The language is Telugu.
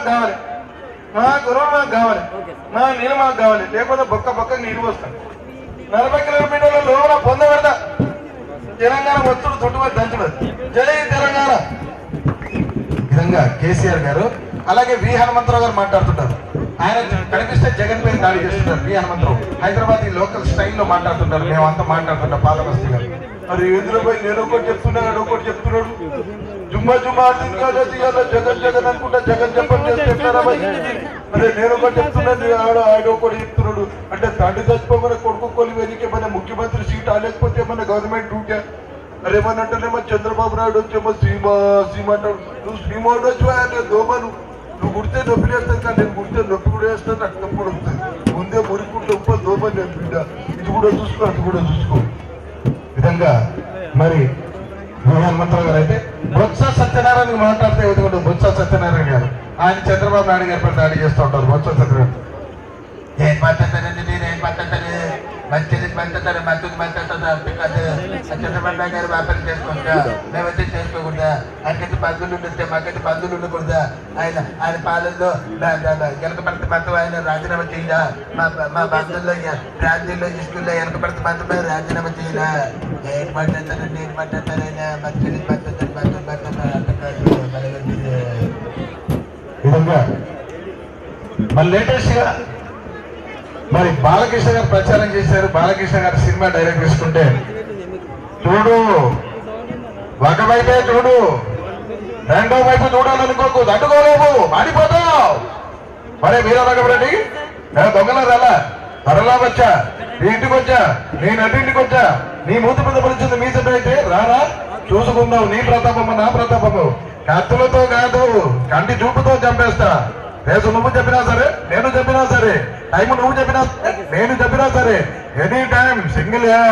మాకు కావాలి, మా గురువులు మాకు కావాలి, మా నీళ్ళు మాకు కావాలి. లేకపోతే బొక్క నీరు వస్తాను. 40 కిలోమీటర్ల లోపల పొందబెడతా. తెలంగాణ వచ్చుడు చుట్టుపక్కల దంచుడు. జై తెలంగాణ. విధంగా కేసీఆర్ గారు, అలాగే వి హనుమంతరావు గారు మాట్లాడుతుంటారు. ఆయన కనిపిస్తే జగన్ పైన దాడి చేస్తుంటారు. వి హనుమంతరావు హైదరాబాద్ ఈ లోకల్ స్టైల్లో మాట్లాడుతుంటారు. మేమంతా మాట్లాడుతుంటాం పాతబస్తీ గారు. మరి ఇంద్రపై నేను ఒకటి చెప్తున్నాడు, ఒకటి చెప్తున్నాడు. జుమ్మా జగన్ అనుకుంటా జగన్ చెప్పారా? అరే నేను ఒకటి చెప్తున్నాను, ఆయన ఒకటి చెప్తున్నాడు. అంటే తండ్రి చచ్చిపోమని కొడుకు కొలి వెనకే మన ముఖ్యమంత్రి సీట్ లేకపోతే మన గవర్నమెంట్ డ్యూటీ. అరే ఏమనంటేనేమో చంద్రబాబు నాయుడు వచ్చేమో సీమ అంటాడు. నువ్వు సీమ ఉండొచ్చు, దోమను నువ్వు కుడితే నొప్పి వేస్తాను, కానీ నేను కుడితే నొప్పి కూడా వేస్తాను, నాకు నొప్పి కూడా వస్తుంది. ముందే మురికుంటే ఉప్ప దోమని నేను బిడ్డ. ఇది కూడా చూసుకో, అది కూడా చూసుకో. విధంగా మరి హనుమంతరావు గారు అయితే బొత్స సత్యనారాయణ మాట్లాడితే ఎందుకంటే బొత్స సత్యనారాయణ గారు ఆయన చంద్రబాబు నాయుడు గారి పై దాడి చేస్తూ ఉంటారు. బొత్స సత్యనారాయణ ఏం మాట్లాడతానండి, నేనేం మాట్లాడతాను, మంచిది మాట్లాడతారు, మంచిది మాట్లాడతారు. అంతే కాదు, చంద్రబాబు నాయుడు గారు వ్యాపారం చేసుకుంటా, మేమైతే చేసుకోకూడదా? ఆయనకైతే బంధువులు ఉంటే మాకైతే బంధువులు ఉండకూడదా? ఆయన పాలనలో వెనకబడితే మాత్రం ఆయన రాజీనామా చేయాలా? మా బంధువుల్లో రాజ్యంలో స్కూల్లో వెనకబడితే మాత్రమే రాజీనామా చేయాలా? ఏం మాట్లాడతారండి, ఏం మాట్లాడతారైనా మంచిది మాట్లాడతారు, బంధువులు మాట్లాడతారు. అంత కాదు విధంగా మరి లేటెస్ట్ గా మరి బాలకృష్ణ గారు ప్రచారం చేశారు. బాలకృష్ణ గారు సినిమా డైరెక్ట్ చేసుకుంటే చూడు, ఒకవైపే చూడు, రెండో వైపు చూడాలనుకోకు, తట్టుకోలేవు, మాడిపోతావు. మరే వీరరాఘవరెడ్డి దొంగల త్వరలా వచ్చా, నీ ఇంటికి వచ్చా, నీ నటింటికి వచ్చా, నీ మూతి మీద పలిచింది మీ అయితే రారా చూసుకుందావు. నీ ప్రతాపము నా ప్రతాపము, కత్తులతో కాదు కంటి చూపుతో చంపేస్తా. రేసు నువ్వు చెప్పినా సరే, నేను చెప్పినా సరే, టైం నువ్వు చెప్పినా నేను చెప్పినా సరే, ఎనీ టైం సింగిల్ హ్యాండ్.